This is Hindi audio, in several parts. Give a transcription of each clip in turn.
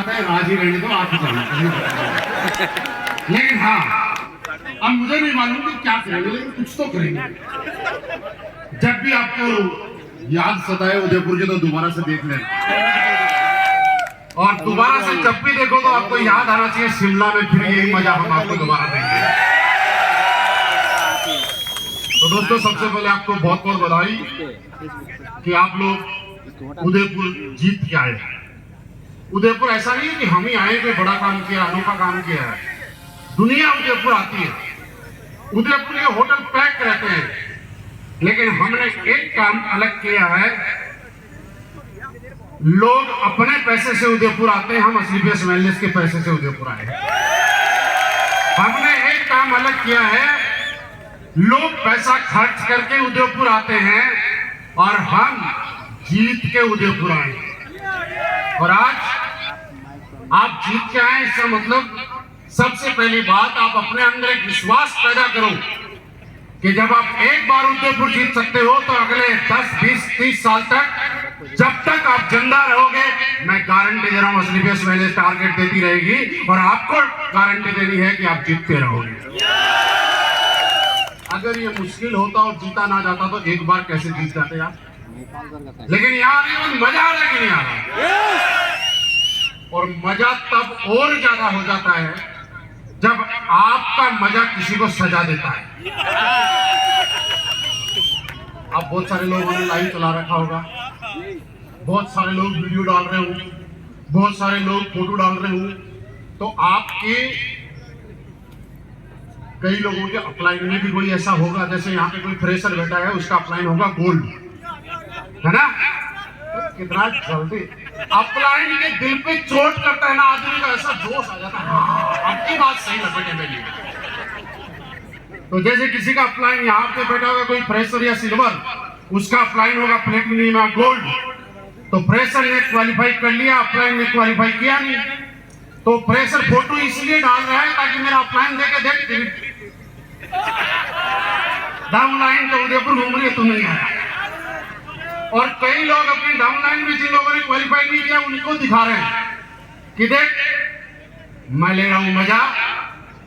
बात है, राजी रहने दो, आप ही जाना। लेकिन हाँ, अब मुझे नहीं मालूम कि क्या करेंगे, लेकिन कुछ तो करेंगे। जब भी आपको याद सताए उदयपुर के तो दोबारा से देख लेना, और दोबारा से जब भी देखो तो आपको याद आना चाहिए शिमला में फिर यही मजा हम आपको दोबारा देंगे। तो दोस्तों, सबसे पहले आपको बहुत बहुत बधाई कि आप लोग उदयपुर जीत के आए। उदयपुर ऐसा नहीं है कि हम ही आए थे, बड़ा काम किया, अनोखा काम किया है। दुनिया उदयपुर आती है, उदयपुर के होटल पैक रहते हैं, लेकिन हमने एक काम अलग किया है। लोग अपने पैसे से उदयपुर आते हैं, हम असलीपियस वेलनेस के पैसे से उदयपुर आए। हमने एक काम अलग किया है, लोग पैसा खर्च करके उदयपुर आते हैं और हम जीत के उदयपुर आए। और आज आप जीत के आए, इसका मतलब सबसे पहली बात, आप अपने अंदर एक विश्वास पैदा करो कि जब आप एक बार उदयपुर जीत सकते हो तो अगले 10, 20, 30 साल तक, जब तक आप जिंदा रहोगे, मैं गारंटी दे रहा हूं, असलीपियस वेलनेस टारगेट देती रहेगी और आपको गारंटी देनी है कि आप जीतते रहोगे। अगर ये मुश्किल होता और जीता ना जाता तो एक बार कैसे जीत जाते आप? लेकिन यहाँ मजा आ रहा है कि नहीं आ रहा? और मजा तब और ज्यादा हो जाता है जब आपका मजा किसी को सजा देता है। अब बहुत सारे लोगों ने लाइव चला रखा होगा, बहुत सारे लोग वीडियो डाल रहे होंगे, बहुत सारे लोग फोटो डाल रहे होंगे, तो आपके कई लोगों के अपलाइन में भी कोई ऐसा होगा, जैसे यहाँ पे कोई फ्रेशर बैठा है, उसका अपलाइन होगा गोल्ड, है ना? तो कितना जल्दी अपलाइन के दिल पे चोट करता है ना आदमी का, ऐसा जोश आ जाता है, आपकी बात सही है बेटे मेरी। तो जैसे किसी का अपलाइन यहाँ पे बैठा होगा कोई फ्रेशर या सिल्वर, उसका अपलाइन होगा प्लेटिनम या गोल्ड, तो फ्रेशर ने क्वालिफाई कर लिया, अपलाइन ने क्वालिफाई किया नहीं, तो फ्रेशर फोटो इसलिए डाल रहा है ताकि मेरा अपलाइन देके देख डाउनलाइन तो उदयपुर घूम रही है, तू नहीं आया। और कई लोग अपनी डाउनलाइन में जिन लोगों ने क्वालिफाई नहीं किया उनको दिखा रहे हैं कि देख मैं ले रहा हूं मजा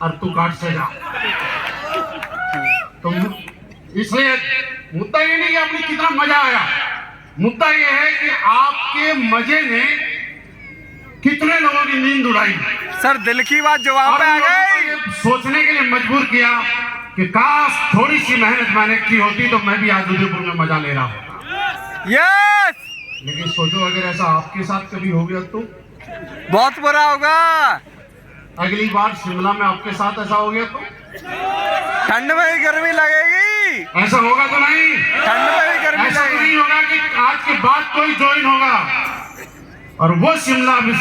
और तू काट से जा। तो इसलिए मुद्दा ये नहीं कि आपने कितना मजा आया, मुद्दा ये है कि आपके मजे ने कितने लोगों की नींद उड़ाई। सर दिल की बात जवाब पे आ गई, सोचने के लिए मजबूर किया कि काश थोड़ी सी मेहनत मैंने की होती तो मैं भी आज उदयपुर में मजा ले रहा होता। यस, लेकिन सोचो अगर ऐसा आपके साथ कभी हो गया तो बहुत बुरा होगा। अगली बार शिमला में आपके साथ ऐसा हो गया तो ठंड में ही गर्मी लगेगी। ऐसा होगा तो नहीं? ठंड में ही गर्मी ऐसा लगेगी। नहीं होगा कि आज के बाद कोई ज्वाइन होगा और वो शिमला में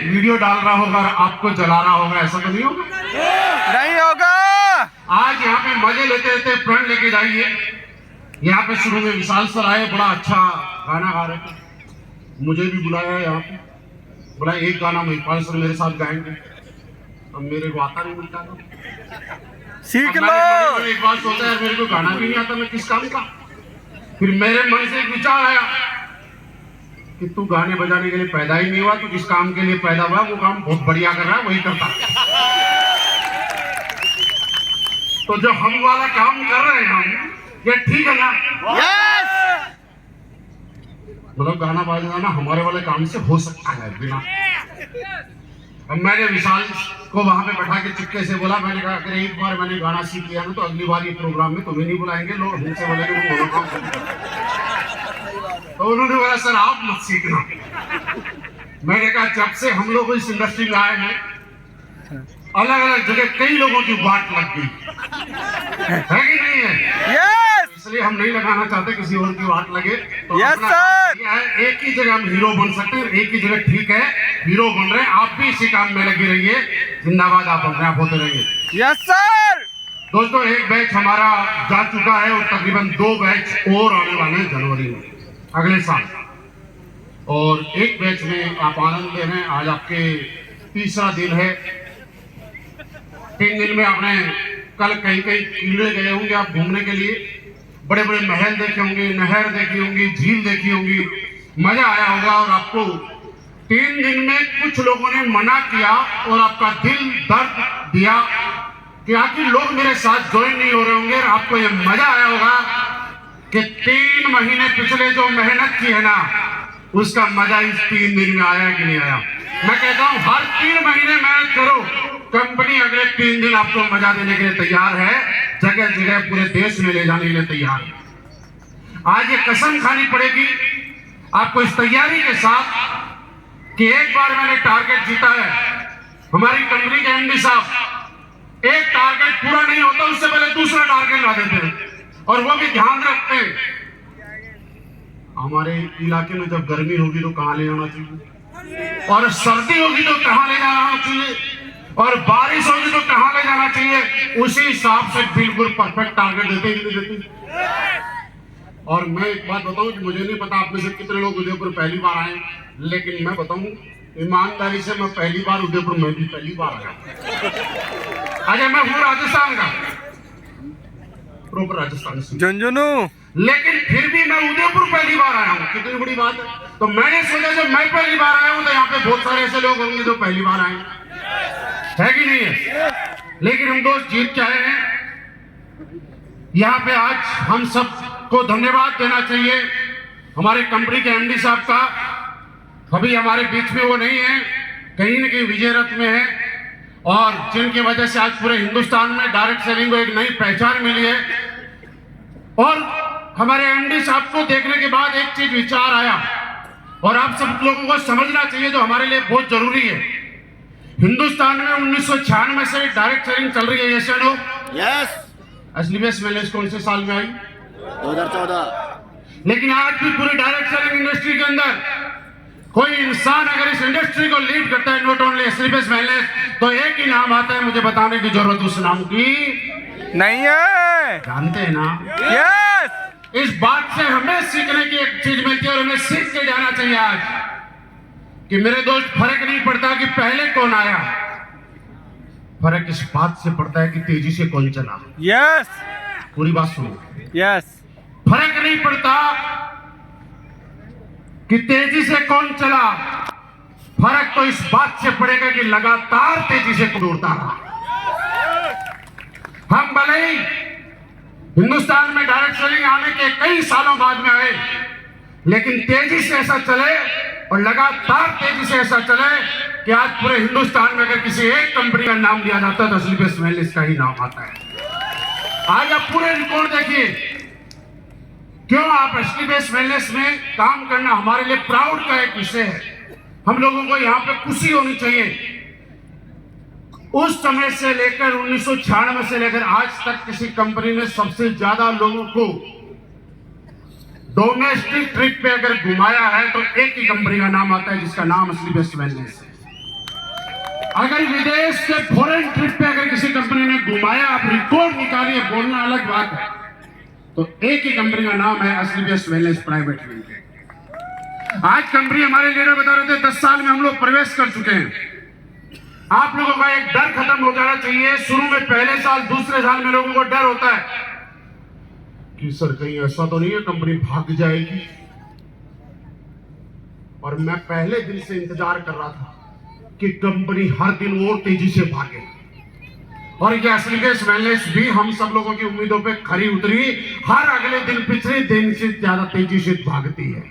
वीडियो डाल रहा होगा और आपको जला रहा होगा, ऐसा तो नहीं होगा? नहीं होगा। आज यहाँ पे मजे लेते लेते प्रण लेके जाइए। यहाँ पे शुरू में विशाल सर आए, बड़ा अच्छा गाना गा रहे थे, मुझे भी बुलाया यहाँ पे, बोला एक गाना महिपाल सर मेरे साथ गाएंगे। अब मेरे को आता नहीं मिलता था, सीख लो। एक बार सोचा यार मेरे को गाना भी नहीं आता, मैं किस काम का? फिर मेरे मन से एक विचार आया कि तू गाने बजाने के लिए पैदा ही नहीं हुआ, तू जिस काम के लिए पैदा हुआ वो काम बहुत बढ़िया कर रहा है, वही करता। तो जो हम वाला काम कर रहे हैं हम, ये ठीक है ना? यस, मतलब गाना बजाना हमारे वाले काम से हो सकता है बिना। अब मैंने विशाल को वहां पे बैठा के चुपके से बोला, मैंने कहा अगर एक बार मैंने गाना सीख लिया ना तो अगली बार ये प्रोग्राम में तुम्हें नहीं बुलाएंगे, लोग हमसे बोलेंगे वो दोनों काम करेंगे। तो उन्होंने बोला सर आप मत सीखना। मैंने कहा जब से हम लोग इस इंडस्ट्री में आए हैं अलग अलग जगह कई लोगों की वाट लग गई है कि नहीं है? यस, इसलिए हम नहीं लगाना चाहते किसी और की वाट लगे। तो यस सर, एक ही जगह हम हीरो बन सकते हैं, एक ही जगह ठीक है हीरो बन रहे हैं, आप भी इसी काम में लगे रहिए, जिंदाबाद, आप अपने आप होते रहिए। Yes sir. दोस्तों एक बैच हमारा जा चुका है और तकरीबन 2 बैच और आने वाले हैं जनवरी में अगले साल, और एक बैच में आप आनंद ले रहे हैं। आज आपके तीसरा दिन है। 3 दिन में आपने कल कहीं कहीं किले गए होंगे आप घूमने के लिए, बड़े बड़े महल देखे होंगे, नहर देखी होंगी, झील देखी होंगी, मजा आया होगा और आपको 3 दिन में कुछ लोगों ने मना किया और आपका दिल दर्द दिया कि आखिर लोग मेरे साथ ज्वाइन नहीं हो रहे होंगे। और आपको ये मजा आया होगा कि 3 महीने पिछले जो मेहनत की है ना, उसका मजा इस 3 दिन में आया कि नहीं आया। मैं कहता हूं हर 3 महीने मेहनत करो, कंपनी अगले 3 दिन आपको मजा देने के लिए तैयार है, जगह जगह पूरे देश में ले जाने के लिए तैयार है। आज ये कसम खानी पड़ेगी आपको इस तैयारी के साथ कि एक बार मैंने टारगेट जीता है। हमारी कंपनी के एमडी साहब एक टारगेट पूरा नहीं होता उससे पहले दूसरा टारगेट ला देते हैं और वो भी ध्यान रखते हैं हमारे इलाके में जब गर्मी होगी तो कहां ले जाना चाहिए, और सर्दी होगी तो कहां ले जाना चाहिए, और बारिश होगी तो कहां ले जाना चाहिए। उसी हिसाब से बिल्कुल परफेक्ट टारगेट देते ही नहीं देते। और मैं एक बात बताऊं कि मुझे नहीं पता आप में से कितने लोग उदयपुर पहली बार आए, लेकिन मैं बताऊं ईमानदारी से मैं पहली बार उदयपुर में भी पहली बार आया। अजय मैं हूं राजस्थान का, प्रॉपर राजस्थान से, झुंझुनू, लेकिन फिर भी मैं उदयपुर पहली बार आया हूं। कितनी बड़ी बात है। तो मैंने सोचा जब मैं पहली बार आया हूं तो यहाँ पे बहुत सारे ऐसे लोग होंगे जो पहली बार आए है कि नहीं है। लेकिन हम दोस्त जीत के आए हैं यहाँ पे। आज हम सबको धन्यवाद देना चाहिए हमारे कंपनी के एमडी साहब का। अभी हमारे बीच में वो नहीं है, कहीं न कहीं विजय रथ में है, और जिनकी वजह से आज पूरे हिंदुस्तान में डायरेक्ट सेलिंग को एक नई पहचान मिली है। और हमारे एमडी साहब को देखने के बाद एक चीज विचार आया और आप सब लोगों को समझना चाहिए जो हमारे लिए बहुत जरूरी है। हिंदुस्तान में 1996 से डायरेक्ट सेलिंग चल रही है, ये सुनो। यस। एसलीबीएस मैनेज कौन से साल में आई? 2014। लेकिन आज भी पूरी डायरेक्ट सेलिंग इंडस्ट्री के अंदर कोई इंसान अगर इस इंडस्ट्री को लीड करता है, नॉट ओनली एसलीबीएस मैनेज, तो एक ही नाम आता है, मुझे बताने की जरूरत उस नाम की नहीं है। जानते हैं ना? यस। इस बात से हमें सीखने की एक चीज मिलती है और हमें सीख के जाना चाहिए आज कि मेरे दोस्त फर्क नहीं पड़ता कि पहले कौन आया, फर्क इस बात से पड़ता है कि तेजी से कौन चला। यस। पूरी बात सुनो। यस। फर्क नहीं पड़ता कि तेजी से कौन चला, फर्क तो इस बात से पड़ेगा कि लगातार तेजी से कौन उड़ता रहा। हम भले ही हिंदुस्तान में डायरेक्ट सेलिंग आने के कई सालों बाद में आए, लेकिन तेजी से ऐसा चले और लगातार तेजी से ऐसा चले कि आज पूरे हिंदुस्तान में अगर किसी एक कंपनी का नाम लिया जाता है तो एसलीबीएस मैनेज का ही नाम आता है। आज आप पूरे रिकॉर्ड देखिए, क्यों आप एसलीबीएस मैनेज में काम करना हमारे लिए प्राउड का एक विषय है। हम लोगों को यहाँ पे खुशी होनी चाहिए। उस समय से लेकर 1996 से लेकर आज तक किसी कंपनी ने सबसे ज्यादा लोगों को डोमेस्टिक ट्रिप पे अगर घुमाया है तो एक ही कंपनी का नाम आता है जिसका नाम एसलीबीएस मैनेज है। अगर विदेश से फॉरेन ट्रिप पे अगर किसी कंपनी ने घुमाया, आप रिकॉर्ड निकालिए, बोलना अलग बात है, तो एक ही कंपनी का नाम है एसलीबीएस मैनेज प्राइवेट लिमिटेड। आज कंपनी हमारे लीडर बता रहे थे 10 साल में हम लोग प्रवेश कर चुके हैं। आप लोगों का एक डर खत्म हो जाना चाहिए। शुरू में पहले साल दूसरे साल में लोगों को डर होता है कि सर कहीं ऐसा तो नहीं है कंपनी भाग जाएगी, और मैं पहले दिन से इंतजार कर रहा था कि कंपनी हर दिन और तेजी से भागे, और ये एसलीबीएस मैनेज भी हम सब लोगों की उम्मीदों पे खरी उतरी। हर अगले दिन पिछले दिन से ज्यादा तेजी से भागती है।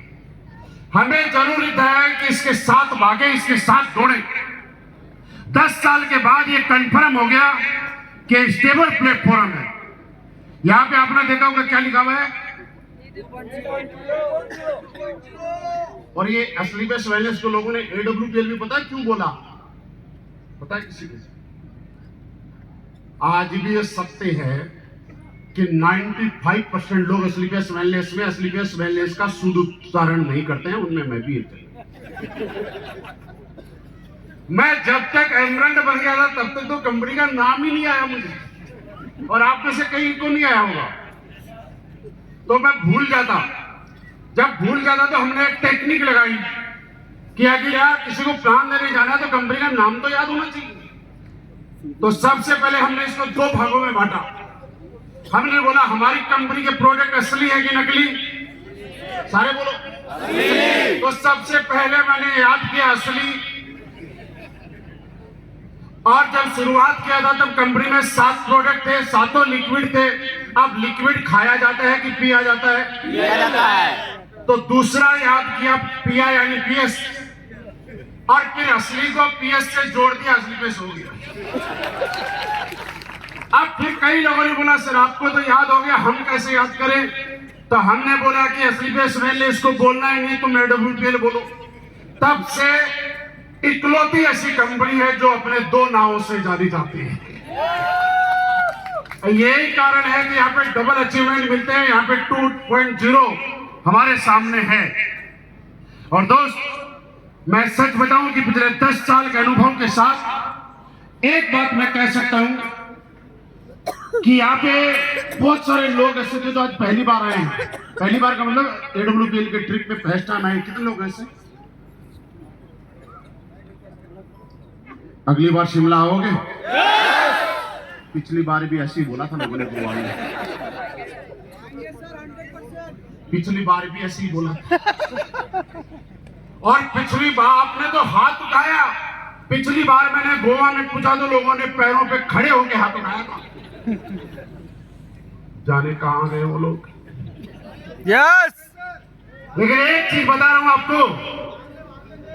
हमें जरूरत है कि इसके साथ भागे, इसके साथ दौड़े। 10 साल के बाद ये कंफर्म हो गया कि स्टेबल प्लेटफॉर्म है। यहां पे आपने देखा होगा क्या लिखा हुआ है, और ये एसलीबीएस मैनेज को लोगों ने AWPL भी पता है क्यों बोला? पता है किसी को? आज भी ये सत्य है कि 95% लोग एसलीबीएस मैनेज का शुद्ध उच्चारण नहीं करते हैं, उनमें मैं भी एक। मैं जब तक एमरल्ड बन गया था तब तक तो कंपनी का नाम ही नहीं आया मुझे, और आप में से कहीं को नहीं आया होगा, तो मैं भूल जाता। जब भूल जाता तो हमने एक टेक्निक लगाई कि अगर यार किसी को प्लान देने जाना तो कंपनी का नाम तो याद होना चाहिए। तो सबसे पहले हमने इसको 2 भागों में बांटा। हमने बोला हमारी कंपनी के प्रोडक्ट असली है कि नकली? सारे बोलो तो सबसे पहले मैंने याद किया असली। और जब शुरुआत किया था तब कंपनी में 7 प्रोडक्ट थे, 7 लिक्विड थे। अब लिक्विड खाया जाता है कि पिया जाता है? पिया जाता है। तो दूसरा याद किया पिया यानी पीएस, और फिर असली को पीएस से जोड़ दिया, असली पेश हो गया। अब फिर कई लोगों ने बोला सर आपको तो याद हो गया, हम कैसे याद करें? तो हमने बोला कि असली पेश मैंने इसको बोलना ही नहीं, तुम AWPL बोलो। तब से इकलौती ऐसी कंपनी है जो अपने 2 नावों से जानी जाती है। यही कारण है कि यहाँ पे डबल अचीवमेंट मिलते हैं। यहाँ पे 2.0 हमारे सामने है। और दोस्त मैं सच बताऊं कि पिछले 10 साल के अनुभव के साथ एक बात मैं कह सकता हूं कि यहाँ पे बहुत सारे लोग ऐसे थे जो आज पहली बार आए हैं। पहली बार का मतलब AWPL के ट्रिप में फर्स्ट टाइम आए। कितने लोग ऐसे? अगली बार शिमला आओगे? पिछली बार भी ऐसे ही बोला था लोगों ने गोवा में। पिछली बार भी ऐसे ही बोला। और पिछली बार आपने तो हाथ उठाया। पिछली बार मैंने गोवा में पूछा तो लोगों ने पैरों पे खड़े होकर हाथ उठाया था। जाने कहां गए वो लोग। यस। लेकिन एक चीज बता रहा हूं आपको,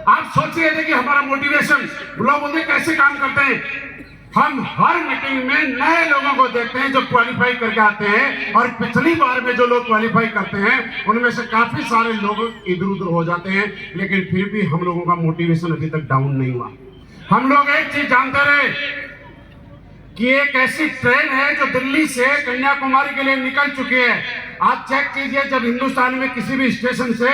आप सोच रहे थे कि हमारा मोटिवेशन लोग बोलते कैसे काम करते हैं। हम हर मीटिंग में नए लोगों को देखते हैं जो क्वालिफाई करके आते हैं, और पिछली बार में जो लोग क्वालिफाई करते हैं उनमें से काफी सारे लोग इधर उधर हो जाते हैं, लेकिन फिर भी हम लोगों का मोटिवेशन अभी तक डाउन नहीं हुआ। हम लोग एक चीज जानते रहे कि एक ऐसी ट्रेन है जो दिल्ली से कन्याकुमारी के लिए निकल चुकी है। आप चेक कीजिए, जब हिंदुस्तान में किसी भी स्टेशन से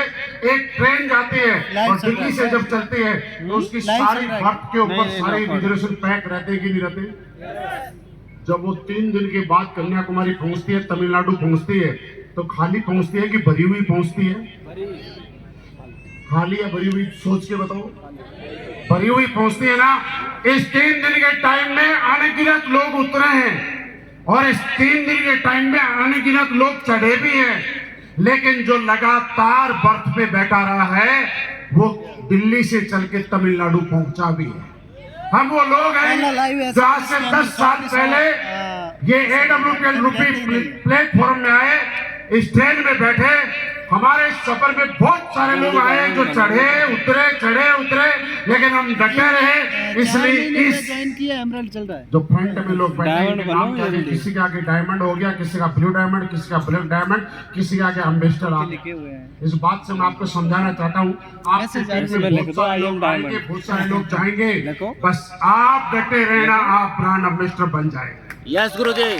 एक ट्रेन जाती है और दिल्ली से जब चलती है तो उसकी सारी बर्थ के ऊपर सारे रिजर्वेशन पैक रहते हैं कि नहीं रहते? जब वो 3 दिन के बाद कन्याकुमारी पहुंचती है, तमिलनाडु पहुंचती है, तो खाली पहुंचती है कि भरी हुई पहुंचती है? खाली या भरी हुई? सोच के बताओ। भरी हुई पहुंचती है ना। इस 3 दिन के टाइम में अनगिनत लोग उतरे हैं, और इस 3 दिन के टाइम में अनगिनत लोग चढ़े भी हैं, लेकिन जो लगातार बर्थ पे बैठा रहा है वो दिल्ली से चल के तमिलनाडु पहुंचा भी है। हम वो लोग हैं जो आज से 10 साल पहले ये AWPL रूपी प्लेटफॉर्म में आए, इस ट्रेन में बैठे। हमारे सफर में बहुत सारे लोग आए जो चढ़े उतरे, लेकिन हम डटे रहे। इसलिए इस चल रहा है जो फ्रंट में लोग बैठे हैं, नाम क्या है? किसी का आगे डायमंड हो गया, किसी का ब्लू डायमंड, किसी का ब्लैक डायमंड, किसी का आगे एम्बेसडर आ गया। इस बात से मैं आपको समझाना चाहता हूँ, आपके टीम में बहुत सारे लोग आएंगे, बहुत सारे लोग जाएंगे, बस आप डटे रहना, आप ब्रांड एम्बेसडर बन जाएंगे। यस गुरुजी।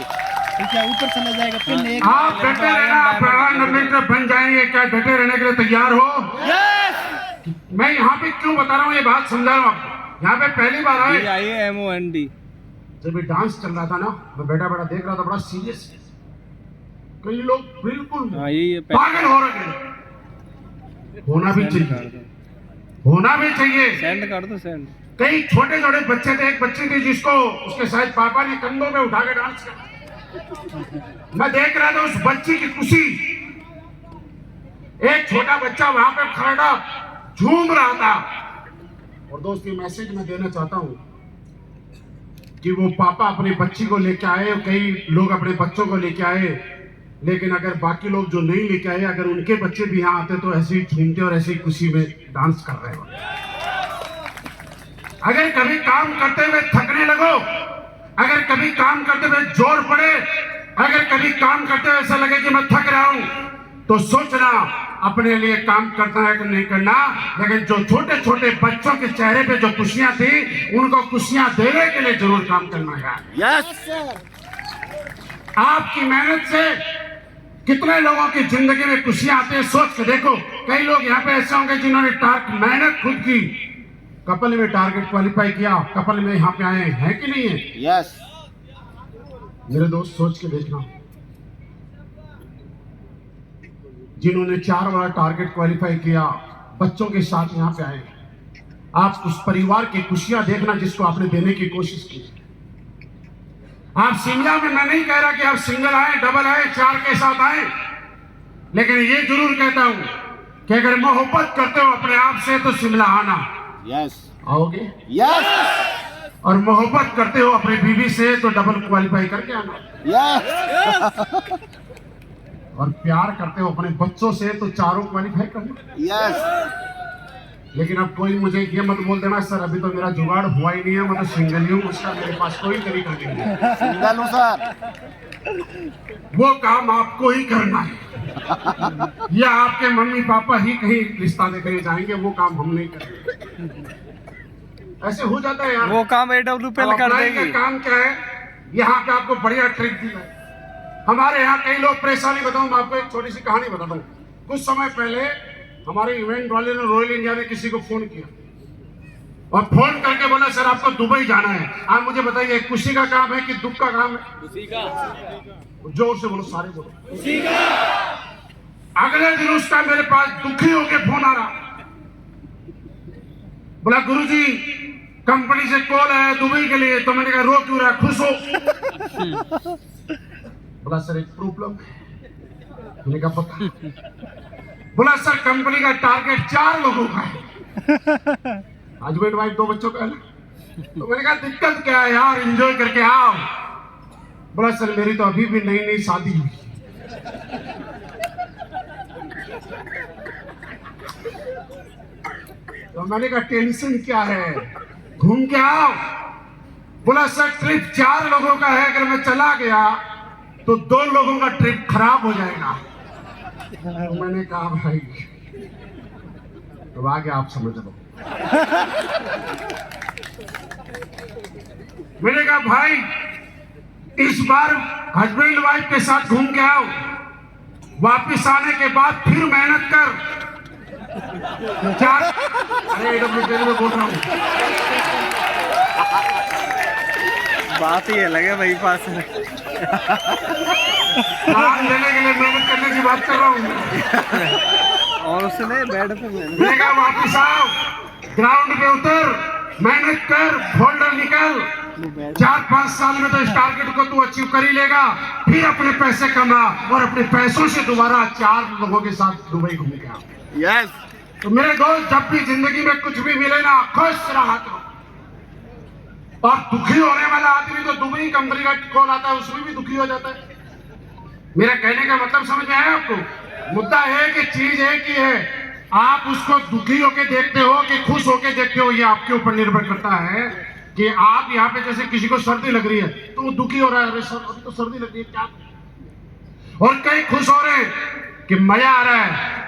क्या ऊपर चला जाएगा फिर एक आप डटे रहना, आप ब्रांड एम्बेसडर बन जाएंगे। क्या डटे रहने के लिए तैयार हो? यस। मैं यहाँ पे क्यों बता रहा हूँ, ये बात समझा रहा हूँ आपको। यहाँ पे पहली बार आए, MOND। जब ये डांस चल रहा था ना, मैं बैठा देख रहा था, बड़ा सीरियस। कई लोग बिल्कुल पागल हो रहे हैं। होना भी चाहिए। सेंड कर दो, सेंड। कई छोटे बच्चे थे। एक बच्ची थी जिसको उसके शायद पापा ने कंधों पे उठा के डांस किया। मैं देख रहा था उस बच्ची की खुशी। एक छोटा बच्चा वहां पे खड़ा झूम रहा था। और दोस्त, ये मैसेज मैं देना चाहता हूं कि वो पापा अपनी बच्ची को लेके आए, कई लोग अपने बच्चों को लेके आए, लेकिन अगर बाकी लोग जो नहीं लेके आए, अगर उनके बच्चे भी यहाँ आते तो ऐसे ही झूमते और ऐसे ही खुशी में डांस कर रहे होते। अगर कभी काम करते हुए थकने लगो, अगर कभी काम करते हुए जोर पड़े, अगर कभी काम करते हुए ऐसा लगे कि मैं थक रहा हूं, तो सोचना अपने लिए काम करना है कि नहीं करना। लेकिन जो छोटे छोटे बच्चों के चेहरे पे जो खुशियां थी, उनको खुशियां देने के लिए जरूर काम करना है। यस। आपकी मेहनत से कितने लोगों की जिंदगी में खुशियां आती है, सोच के देखो। कई लोग यहाँ पे ऐसे होंगे जिन्होंने मेहनत खुद की, कपल में टारगेट क्वालिफाई किया, कपल में यहाँ पे आए हैं कि नहीं है? यस। मेरे दोस्त, सोच के देखना, जिन्होंने 4 बार टारगेट क्वालिफाई किया, बच्चों के साथ यहाँ पे आए, आप उस परिवार की खुशियां देखना जिसको आपने देने की कोशिश की। आप शिमला में, मैं नहीं कह रहा कि आप सिंगल आए, डबल आए, 4 के साथ आए, लेकिन ये जरूर कहता हूं कि अगर मोहब्बत करते हो अपने आप से तो शिमला आना। यस आओगे? यस और मोहब्बत करते हो अपनी बीवी से तो डबल क्वालिफाई करके आना। यस और प्यार करते हो अपने बच्चों से तो चारों क्वालिफाई करना। यस लेकिन अब कोई मुझे ये मत बोल देना सर अभी तो मेरा जुगाड़ हुआ ही नहीं है, मैं तो सिंगल ही हूँ, उसका मेरे पास कोई तरीका नहीं है। सिंगल हूँ सर। वो काम आपको ही करना है या आपके मम्मी पापा ही कहीं रिश्ता देखने जाएंगे, वो काम हम नहीं करेंगे। ऐसे हो जाता है यार। वो काम AWPL कर अप्लाई का देगी। काम क्या है, यहाँ पे आपको बढ़िया ट्रिक दी है। हमारे यहाँ कई लोग परेशानी बताऊं, मैं आपको एक छोटी सी कहानी बताता हूँ। कुछ समय पहले हमारे इवेंट वाले ने रॉयल इंडिया ने किसी को फोन किया और फोन करके बोला सर आपको दुबई जाना है। आप मुझे बताइए खुशी का काम है कि दुख का काम है? खुशी का। जोर से बोलो, सारे बोलो खुशी का। अगले दिन उसका मेरे पास दुखी होके फोन आ रहा, बोला गुरुजी कंपनी से कॉल है दुबई के लिए। तो मैंने कहा रो क्यों रहा, खुश हो? बोला सर एक प्रॉब्लम है। मैंने कहा पता? बोला सर कंपनी का टारगेट 4 लोगों का है, हस्बैंड वाइफ 2 बच्चों का है ना। तो मैंने कहा दिक्कत क्या है यार, एंजॉय करके आओ। बोला सर मेरी तो अभी भी नई नई शादी हुई। तो मैंने कहा टेंशन क्या है, घूम के आओ। बोला सर ट्रिप 4 लोगों का है, अगर मैं चला गया तो 2 लोगों का ट्रिप खराब हो जाएगा। तो मैंने कहा भाई तो आगे आप समझ लो। मैंने कहा भाई इस बार हस्बैंड वाइफ के साथ घूम के आओ, वापिस आने के बाद फिर मेहनत कर। अरे AWPL में बोल रहा हूँ, बात ही अलग है भाई पास में। काम देने के लिए मेहनत करने की बात कर रहा हूँ। और उसने बेड पे मैंने कहा वापिस आओ, ग्राउंड पे उतर, मेहनत कर, फोल्डर निकल। 4-5 साल में तो इस टारगेट को तू अचीव कर ही लेगा। फिर अपने पैसे कमा और अपने पैसों से दोबारा 4 लोगों के साथ दुबई घूम के आओ। यस तो मेरे दोस्त जब भी जिंदगी में कुछ भी मिले ना खुश रहा करो। और दुखी होने वाला आदमी तो दुबई कंपनी का कॉल आता है उसमें भी दुखी हो जाता है। मेरा कहने का मतलब समझ में आया आपको? मुद्दा है कि चीज एक ही है, आप उसको दुखी होके देखते हो कि खुश होके देखते हो, ये आपके ऊपर निर्भर करता है कि आप यहाँ पे जैसे किसी को सर्दी लग रही है तो वो दुखी हो रहा है, अरे सर अभी तो सर्दी लग रही है क्या। और कई खुश हो रहे हैं कि मजा आ रहा है,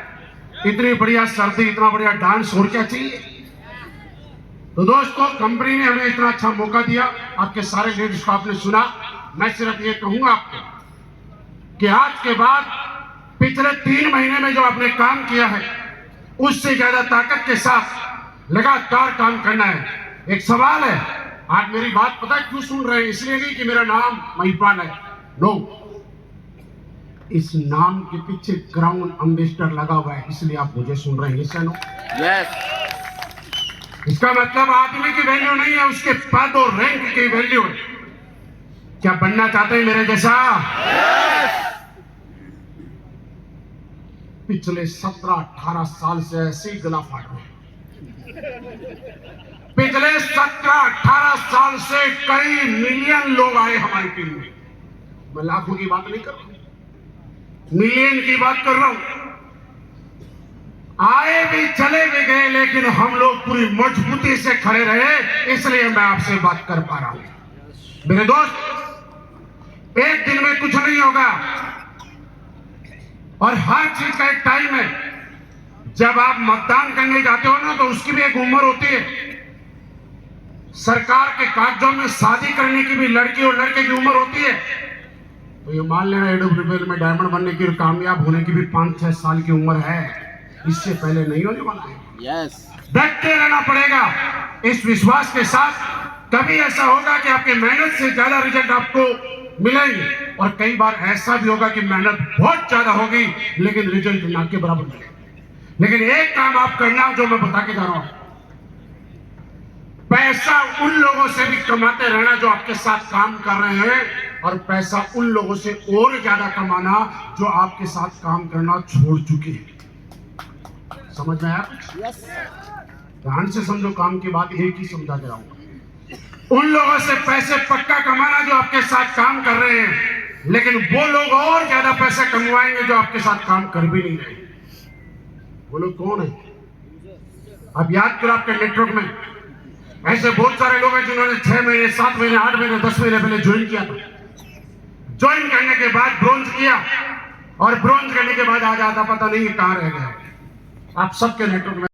इतनी बढ़िया सर्दी, इतना बढ़िया डांस, और क्या चाहिए। तो दोस्तों कंपनी ने हमें इतना अच्छा मौका दिया, आपके सारे लीडर्स को आपने सुना। मैं सिर्फ ये कहूंगा आपको कि आज के बाद पिछले 3 महीने में जो आपने काम किया है उससे ज्यादा ताकत के साथ लगातार काम करना है। एक सवाल है, आप मेरी बात पता क्यों सुन रहे हैं? इसलिए नहीं कि मेरा नाम महिपाल है, नो, इस नाम के पीछे ग्राउंड एम्बेसडर लगा हुआ है, इसलिए आप मुझे सुन रहे हैं। नो यस इसका मतलब आदमी की वैल्यू नहीं है, उसके पद और रैंक की वैल्यू है। क्या बनना चाहते हैं मेरे जैसा? पिछले 17-18 साल से ऐसे ही गला फाड़ रहे हैं। पिछले 17-18 साल से कई मिलियन लोग आए हमारी टीम में। मैं लाखों की बात नहीं कर रहा हूं, मिलियन की बात कर रहा हूं। आए भी चले भी गए, लेकिन हम लोग पूरी मजबूती से खड़े रहे, इसलिए मैं आपसे बात कर पा रहा हूं। मेरे दोस्त एक दिन में कुछ नहीं होगा और हर चीज का एक टाइम है। जब आप मतदान करने जाते हो ना तो उसकी भी एक उम्र होती है। सरकार के कागजों में शादी करने की भी लड़की और लड़के की उम्र होती है। तो ये मान लेना AWPL में डायमंड बनने की और कामयाब होने की भी 5-6 साल की उम्र है, इससे पहले नहीं होने वाला है। यस डटते रहना पड़ेगा इस विश्वास के साथ। कभी ऐसा होगा कि आपकी मेहनत से ज्यादा रिजल्ट आपको मिलेंगे और कई बार ऐसा भी होगा कि मेहनत बहुत ज्यादा होगी लेकिन रिजल्ट ना के बराबर मिलेगा। लेकिन एक काम आप करना जो मैं बता के जा रहा हूं, पैसा उन लोगों से भी कमाते रहना जो आपके साथ काम कर रहे हैं, और पैसा उन लोगों से और ज्यादा कमाना जो आपके साथ काम करना छोड़ चुके हैं। समझ में आया कुछ? यस ध्यान से समझो, काम की बात एक ही समझा दे रहा हूं। उन लोगों से पैसे पक्का कमाना जो आपके साथ काम कर रहे हैं, लेकिन वो लोग और ज्यादा पैसे कमवाएंगे जो आपके साथ काम कर भी नहीं रहे। वो लोग कौन है? अब याद करो, आपके नेटवर्क में ऐसे बहुत सारे लोग हैं जिन्होंने 6 महीने 7 महीने 8 महीने 10 महीने पहले ज्वाइन किया था। ज्वाइन करने के बाद ब्रोंज किया, और ब्रोंज करने के बाद आज आता पता नहीं कहां रह गया। आप सबके नेटवर्क में